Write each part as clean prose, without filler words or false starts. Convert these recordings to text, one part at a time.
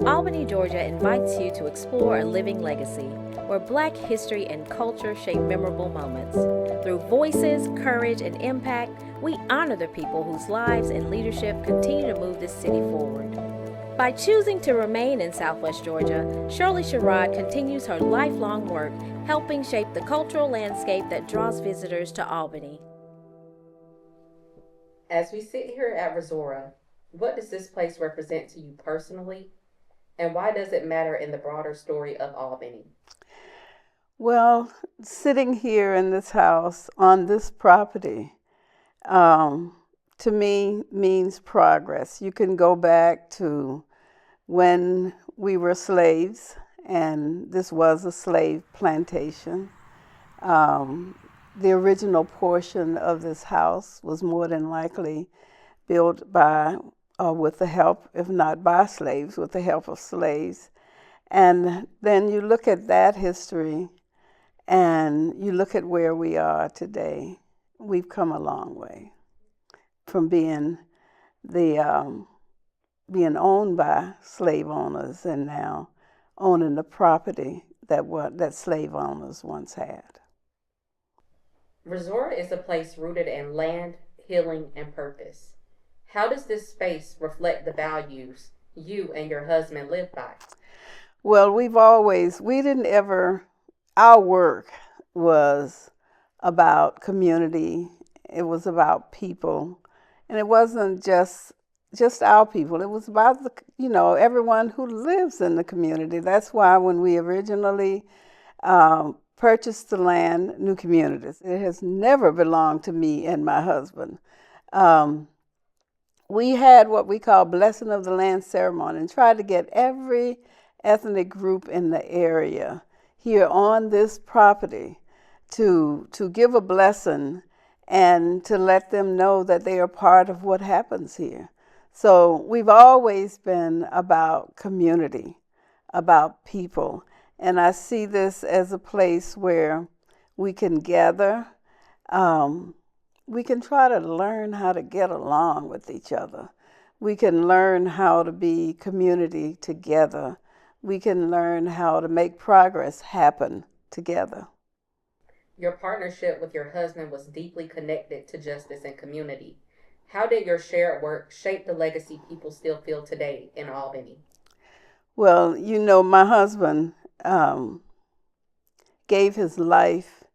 Albany, Georgia invites you to explore a living legacy where Black history and culture shape memorable moments. Through voices, courage, and impact, we honor the people whose lives and leadership continue to move this city forward. By choosing to remain in Southwest Georgia, Shirley Sherrod continues her lifelong work helping shape the cultural landscape that draws visitors to Albany. As we sit here at Resora, what does this place represent to you personally, and why does it matter in the broader story of Albany? Well, sitting here in this house on this property, um, to me means progress. You can go back to when we were slaves, and this was a slave plantation. Um, the original portion of this house was more than likely built by, with the help, if not by slaves, with the help of slaves. And then you look at that history and you look at where we are today. We've come a long way from the being owned by slave owners and now owning the property that slave owners once had. Resora is a place rooted in land, healing, and purpose. How does this space reflect the values you and your husband live by? Well, we didn't ever, our work was about community. It was about people. And it wasn't just our people. It was about everyone who lives in the community. That's why when we originally purchased the land, New Communities, it has never belonged to me and my husband. We had what we call blessing of the land ceremony and tried to get every ethnic group in the area here on this property to give a blessing and to let them know that they are part of what happens here. So we've always been about community, about people. And I see this as a place where we can gather. We can try to learn how to get along with each other. We can learn how to be community together. We can learn how to make progress happen together. Your partnership with your husband was deeply connected to justice and community. How did your shared work shape the legacy people still feel today in Albany? Well, my husband gave his life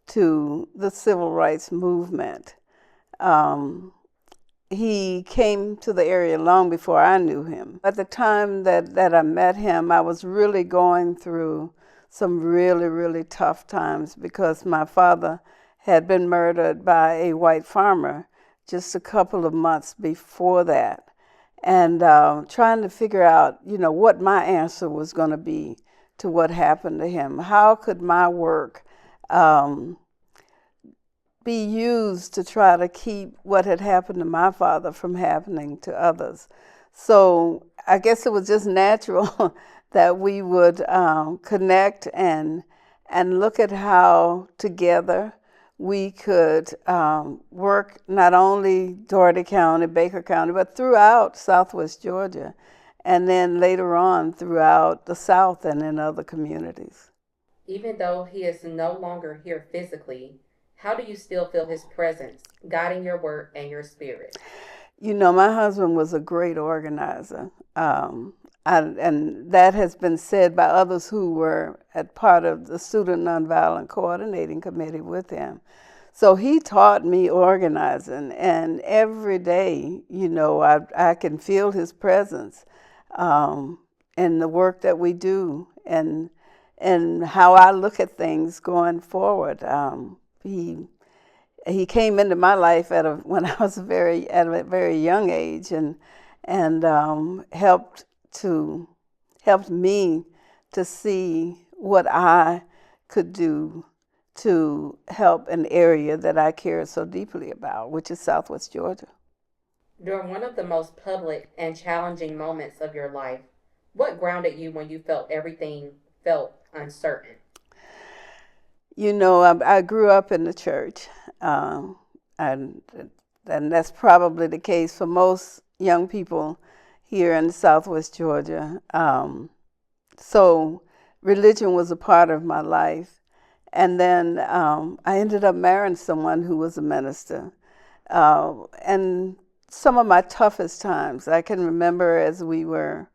to the civil rights movement. He came to the area long before I knew him. At the time that I met him, I was really going through some really, really tough times because my father had been murdered by a white farmer just a couple of months before that. And trying to figure out, what my answer was going to be to what happened to him. How could my work be used to try to keep what had happened to my father from happening to others? So I guess it was just natural that we would connect and look at how together we could work not only Dougherty County, Baker County, but throughout Southwest Georgia, and then later on throughout the South and in other communities. Even though he is no longer here physically, how do you still feel his presence guiding your work and your spirit? My husband was a great organizer. And that has been said by others who were at part of the Student Nonviolent Coordinating Committee with him. So he taught me organizing, and every day, I can feel his presence in the work that we do and how I look at things going forward. He came into my life when I was at a very young age and helped me to see what I could do to help an area that I care so deeply about, which is Southwest Georgia. During one of the most public and challenging moments of your life, what grounded you when you felt everything felt uncertain? I grew up in the church, and that's probably the case for most young people here in Southwest Georgia. So religion was a part of my life. And then I ended up marrying someone who was a minister. And some of my toughest times, I can remember as we were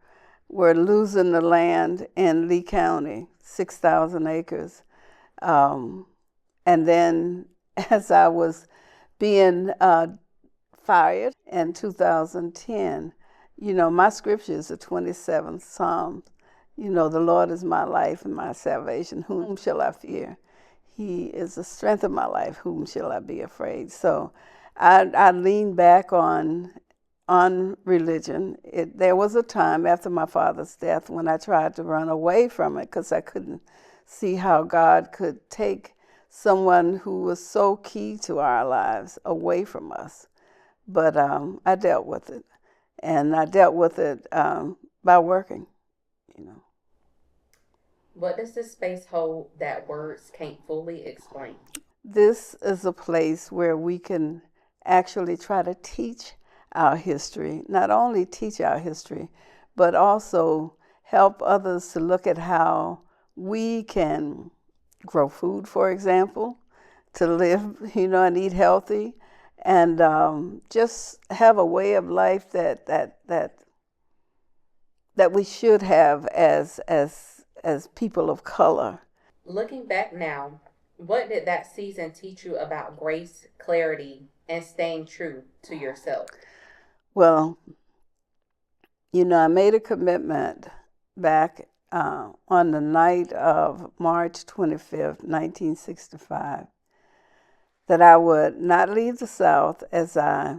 losing the land in Lee County, 6,000 acres. And then as I was being fired in 2010, my scripture is the 27th Psalm. The Lord is my life and my salvation. Whom shall I fear? He is the strength of my life. Whom shall I be afraid? So I leaned back on religion. There was a time after my father's death when I tried to run away from it because I couldn't see how God could take someone who was so key to our lives away from us. But I dealt with it, and I dealt with it by working. What does this space hold that words can't fully explain? This is a place where we can actually try to teach our history, not only teach our history, but also help others to look at how we can grow food, for example, to live, and eat healthy, and just have a way of life that we should have as people of color. Looking back now, what did that season teach you about grace, clarity, and staying true to yourself? Well, I made a commitment back on the night of March 25th, 1965, that I would not leave the South as I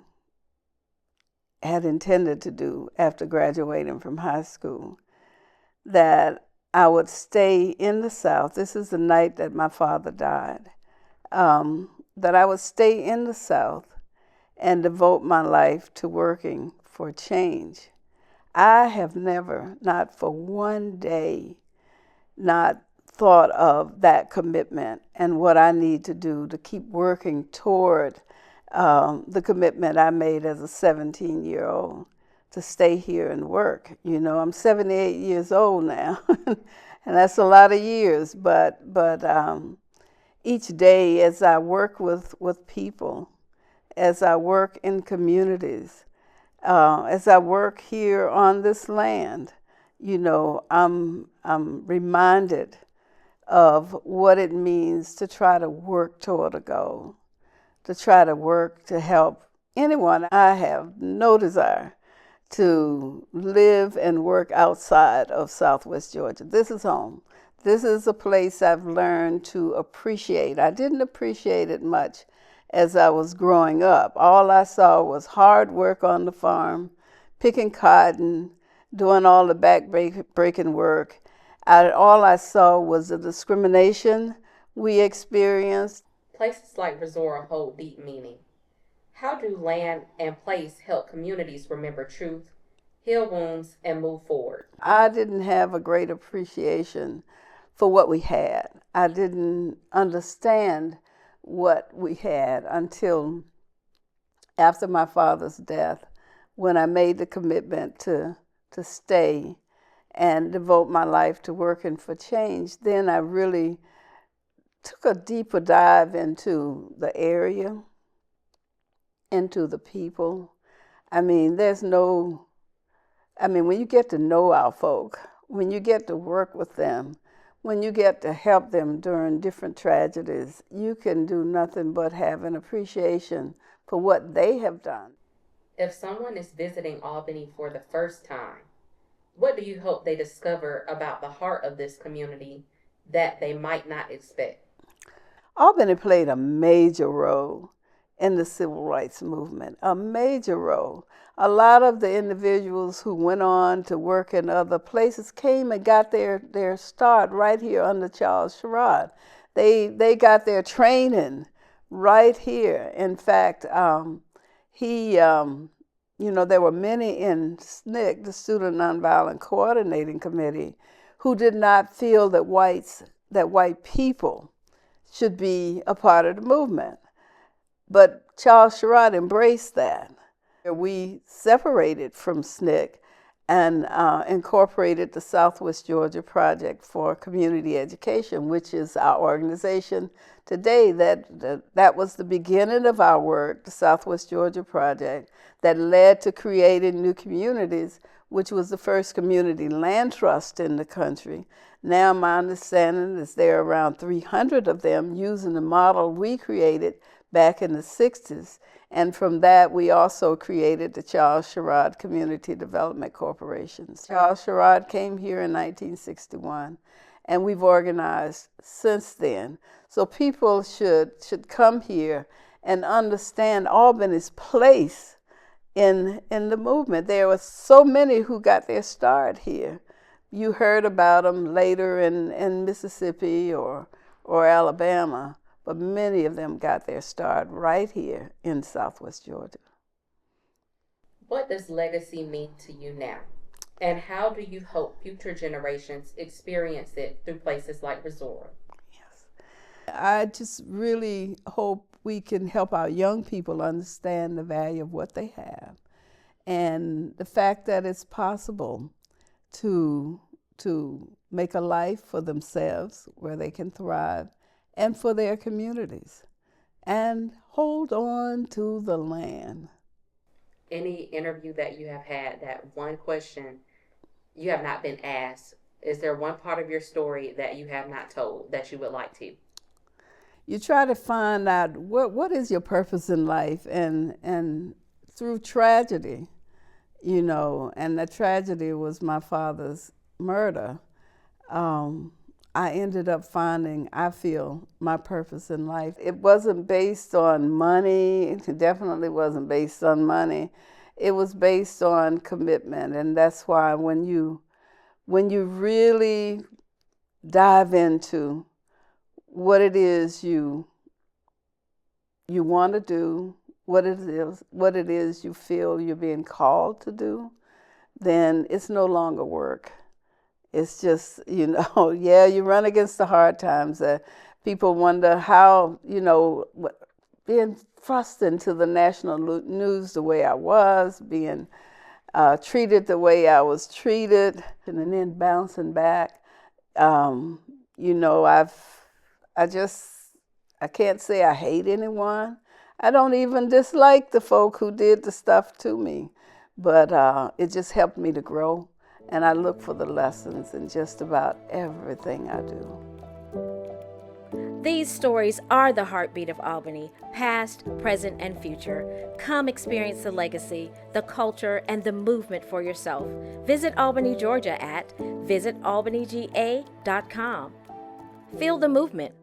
had intended to do after graduating from high school, that I would stay in the South. This is the night that my father died. That I would stay in the South and devote my life to working for change. I have never, not for one day, not thought of that commitment and what I need to do to keep working toward the commitment I made as a 17-year-old to stay here and work. I'm 78 years old now, and that's a lot of years, but each day as I work with people, as I work in communities, as I work here on this land, I'm reminded of what it means to try to work toward a goal, to try to work to help anyone. I have no desire to live and work outside of Southwest Georgia. This is home. This is a place I've learned to appreciate. I didn't appreciate it much as I was growing up. All I saw was hard work on the farm, picking cotton, doing all the back-breaking work. All I saw was the discrimination we experienced. Places like Resora hold deep meaning. How do land and place help communities remember truth, heal wounds, and move forward? I didn't have a great appreciation for what we had. I didn't understand what we had until after my father's death, when I made the commitment to stay and devote my life to working for change. Then I really took a deeper dive into the area, into the people. When you get to know our folk, when you get to work with them, when you get to help them during different tragedies, you can do nothing but have an appreciation for what they have done. If someone is visiting Albany for the first time, what do you hope they discover about the heart of this community that they might not expect? Albany played a major role in the civil rights movement, a major role. A lot of the individuals who went on to work in other places came and got their start right here under Charles Sherrod. They got their training right here. In fact, there were many in SNCC, the Student Nonviolent Coordinating Committee, who did not feel that white people should be a part of the movement. But Charles Sherrod embraced that. We separated from SNCC and incorporated the Southwest Georgia Project for Community Education, which is our organization today. That was the beginning of our work, the Southwest Georgia Project, that led to creating New Communities, which was the first community land trust in the country. Now my understanding is there are around 300 of them using the model we created back in the 60s. And from that, we also created the Charles Sherrod Community Development Corporation. Charles Sherrod came here in 1961, and we've organized since then. So people should come here and understand Albany's place in the movement. There were so many who got their start here. You heard about them later in Mississippi or Alabama, but many of them got their start right here in Southwest Georgia. What does legacy mean to you now? And how do you hope future generations experience it through places like Resora? Yes. I just really hope we can help our young people understand the value of what they have and the fact that it's possible to make a life for themselves where they can thrive and for their communities, and hold on to the land. Any interview that you have had, that one question you have not been asked, is there one part of your story that you have not told that you would like to? You try to find out what is your purpose in life, and through tragedy, and the tragedy was my father's murder. I ended up finding, I feel, my purpose in life. It wasn't based on money. It definitely wasn't based on money. It was based on commitment, and that's why when you really dive into what it is you want to do, what it is you feel you're being called to do, then it's no longer work. It's just, yeah, you run against the hard times. People wonder how, being thrust into the national news the way I was, being treated the way I was treated, and then bouncing back. I can't say I hate anyone. I don't even dislike the folk who did the stuff to me, but it just helped me to grow. And I look for the lessons in just about everything I do. These stories are the heartbeat of Albany, past, present, and future. Come experience the legacy, the culture, and the movement for yourself. Visit Albany, Georgia at visitalbanyga.com. Feel the movement.